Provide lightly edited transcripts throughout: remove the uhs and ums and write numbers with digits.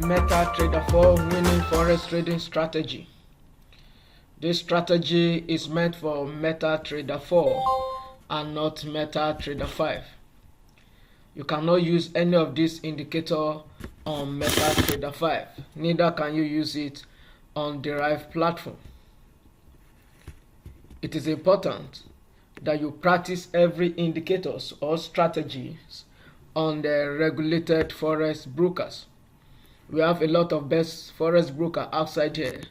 MetaTrader 4 winning forex trading strategy. This strategy is meant for MetaTrader 4 and not MetaTrader 5. You cannot use any of this indicator on MetaTrader 5. Neither can you use it on derived platform. It is important that you practice every indicators or strategies on the regulated forex brokers. We have a lot of best forex broker outside here.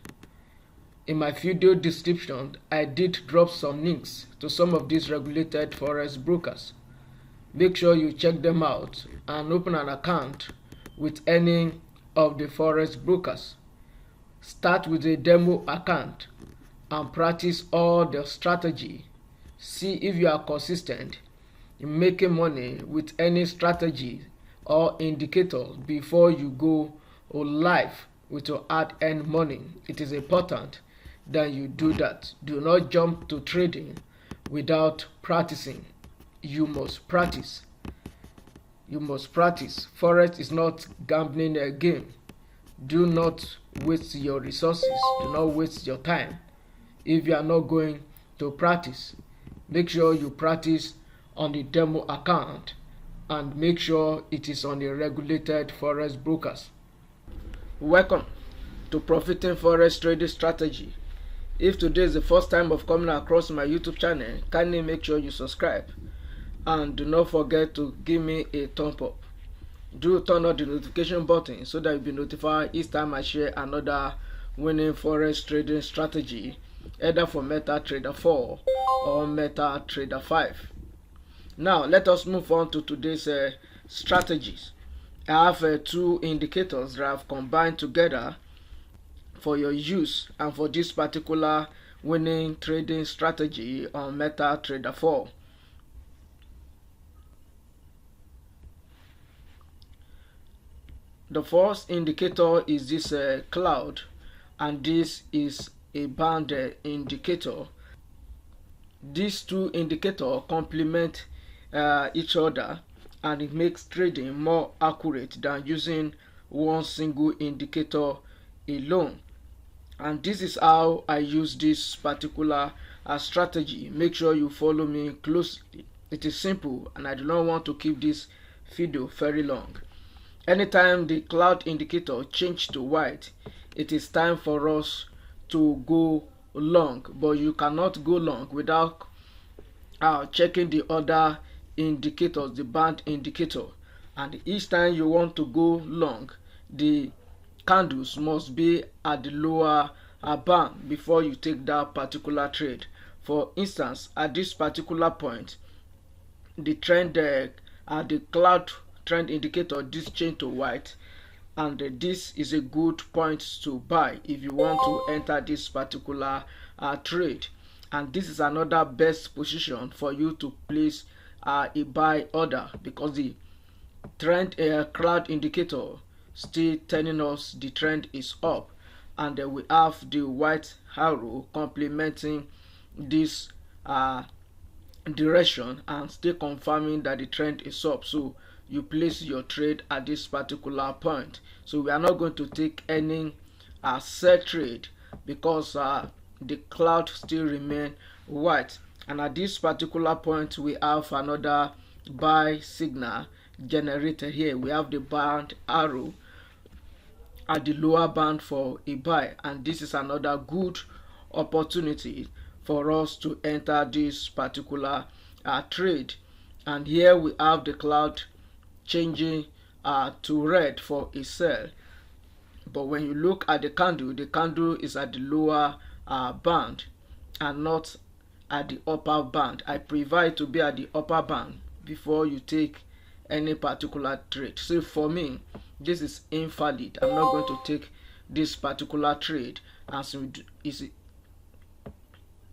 In my video description, I did drop some links to some of these regulated forex brokers. Make sure you check them out and open an account with any of the forex brokers. Start with a demo account and practice all the strategy. See if you are consistent in making money with any strategy or indicator before you go live with your hard-earned money. It is important that you do that. Do not jump to trading without practicing. You must practice. You must practice. Forex is not gambling a game. Do not waste your resources. Do not waste your time. If you are not going to practice, make sure you practice on the demo account and make sure it is on the regulated forex brokers. Welcome to Profiting Forex Trading Strategy. If today is the first time of coming across my YouTube channel, kindly make sure you subscribe and do not forget to give me a thumb up. Do turn on the notification button so that you'll be notified each time I share another winning forex trading strategy, either for MetaTrader 4 or MetaTrader 5. Now let us move on to today's strategies. I have two indicators that I've combined together for your use and for this particular winning trading strategy on MetaTrader 4. The first indicator is this cloud, and this is a band indicator. These two indicators complement each other, and it makes trading more accurate than using one single indicator alone. And this is how I use this particular strategy. Make sure you follow me closely. It is simple and I do not want to keep this video very long. Anytime the cloud indicator changes to white, it is time for us to go long, but you cannot go long without checking the other indicators, the band indicator. And each time you want to go long, the candles must be at the lower band before you take that particular trade. For instance, at this particular point, the trend the cloud trend indicator this change to white, and this is a good point to buy if you want to enter this particular trade. And this is another best position for you to place a buy order, because the trend cloud indicator still telling us the trend is up, and we have the white arrow complementing this direction and still confirming that the trend is up. So you place your trade at this particular point. So we are not going to take any sell trade because the cloud still remain white, and at this particular point we have another buy signal generated here. We have the band arrow at the lower band for a buy, and this is another good opportunity for us to enter this particular trade. And here we have the cloud changing to red for a sell, but when you look at the candle is at the lower band and not at the upper band. I prefer it to be at the upper band before you take any particular trade. So for me, this is invalid. I'm not going to take this particular trade, as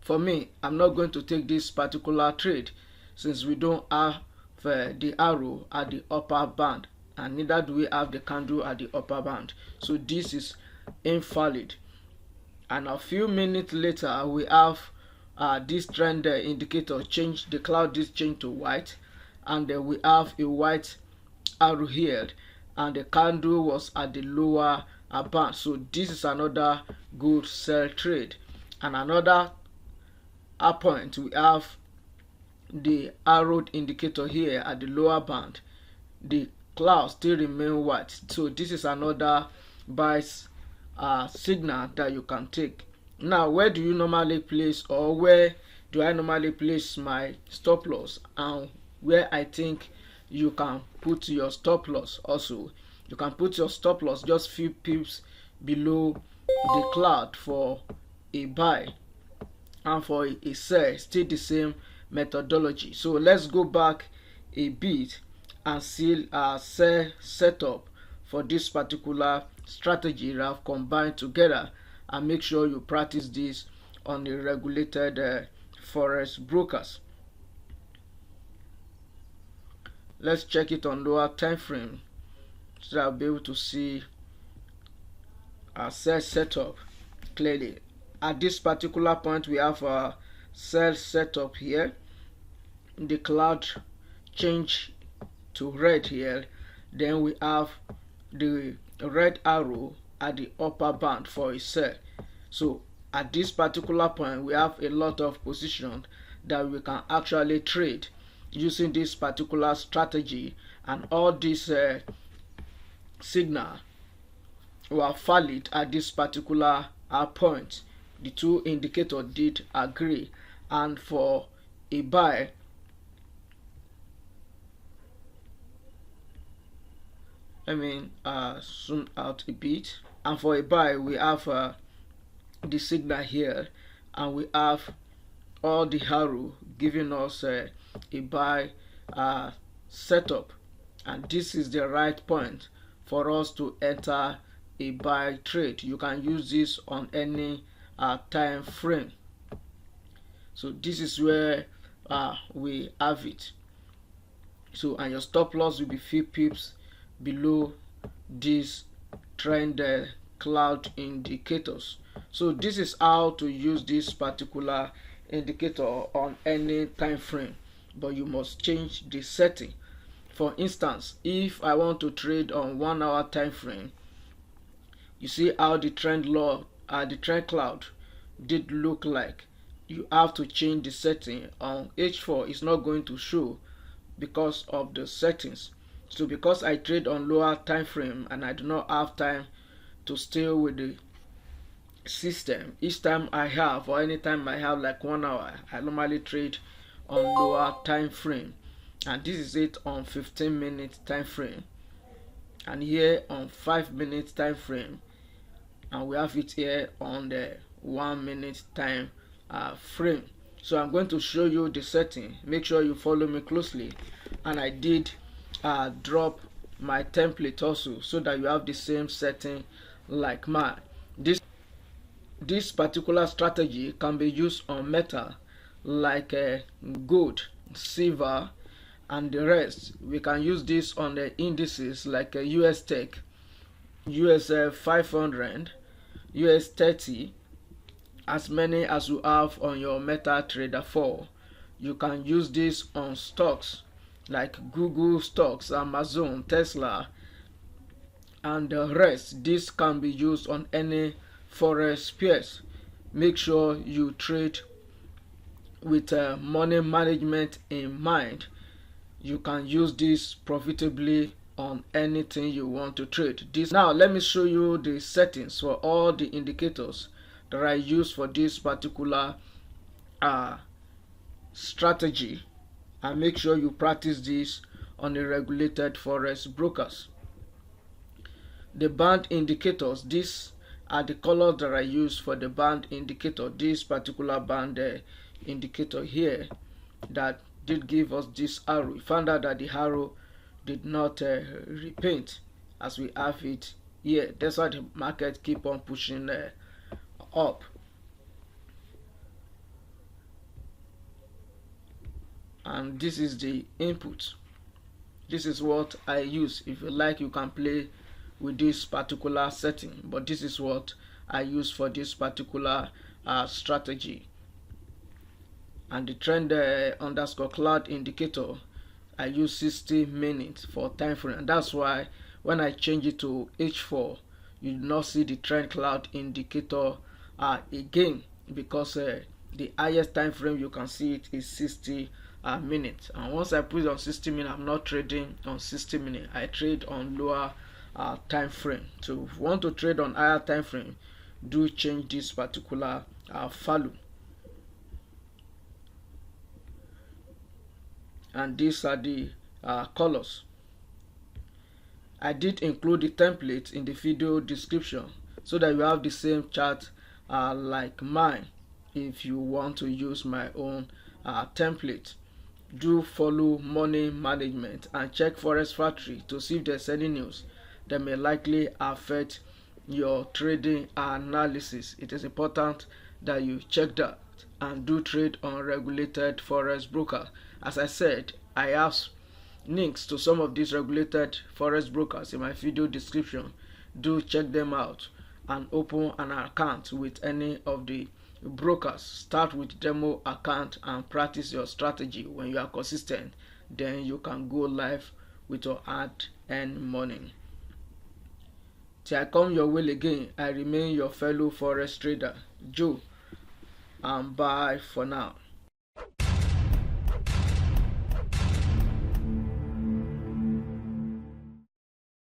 for me, I'm not going to take this particular trade since we don't have the arrow at the upper band, and neither do we have the candle at the upper band. So this is invalid. And a few minutes later we have this trend indicator change, the cloud is changed to white, and we have a white arrow here, and the candle was at the lower band. So this is another good sell trade. And another point, we have the arrowed indicator here at the lower band. The cloud still remain white, so this is another buy signal that you can take. Now, where do you normally place, or where do I normally place my stop loss, and where I think you can put your stop loss? Also, you can put your stop loss just few pips below the cloud for a buy, and for a sell still the same methodology. So let's go back a bit and see our sell setup for this particular strategy that I've combined together, and make sure you practice this on the regulated forex brokers. Let's check it on lower time frame so that I'll be able to see our sell setup clearly. At this particular point, we have a sell setup here. The cloud change to red here. Then we have the red arrow at the upper band for a sell. So at this particular point, we have a lot of position that we can actually trade using this particular strategy, and all these signal were valid at this particular point. The two indicators did agree, and for a buy, zoom out a bit, and for a buy we have the signal here, and we have all the arrow giving us a buy setup, and this is the right point for us to enter a buy trade. You can use this on any time frame. So this is where we have it. So, and your stop loss will be few pips below this trend cloud indicators. So this is how to use this particular indicator on any time frame, but you must change the setting. For instance, if I want to trade on 1 hour time frame, you see how the trend cloud did look like. You have to change the setting. On H4 it's not going to show because of the settings. So because I trade on lower time frame and I do not have time to stay with the system, each time I have, or anytime I have like 1 hour, I normally trade on lower time frame, and this is it on 15-minute time frame, and here on 5-minute time frame, and we have it here on the 1-minute time frame. So I'm going to show you the setting. Make sure you follow me closely, and I did drop my template also so that you have the same setting like mine. This particular strategy can be used on metal like gold, silver, and the rest. We can use this on the indices like US Tech, US 500, US 30, as many as you have on your MetaTrader 4. You can use this on stocks like Google stocks, Amazon, Tesla, and the rest. This can be used on any forex pairs. Make sure you trade with money management in mind. You can use this profitably on anything you want to trade. Now let me show you the settings for all the indicators that I use for this particular strategy, and make sure you practice this on the regulated forex brokers. The band indicators, these are the colors that I use for the band indicator. This particular band indicator here that did give us this arrow. We found out that the arrow did not repaint as we have it here. That's why the market keep on pushing up. And this is the input. This is what I use. If you like, you can play with this particular setting, but this is what I use for this particular strategy. And the trend underscore cloud indicator, I use 60 minutes for time frame, and that's why When I change it to H4, you do not see the trend cloud indicator again, because the highest time frame you can see it is 60 minutes. And once I put it on 60 minutes, I'm not trading on 60 minutes. I trade on lower time frame. So if you want to trade on higher time frame, do change this particular value. And these are the colors. I did include the template in the video description so that you have the same chart like mine if you want to use my own template. Do follow money management and check Forex Factory to see if there's any news that may likely affect your trading analysis. It is important that you check that and do trade on regulated Forex broker. As I said, I have links to some of these regulated Forex brokers in my video description. Do check them out and open an account with any of the brokers. Start with demo account and practice your strategy. When you are consistent, then you can go live with your hard earned money. Till I come your way again, I remain your fellow Forex trader, Joe, and bye for now.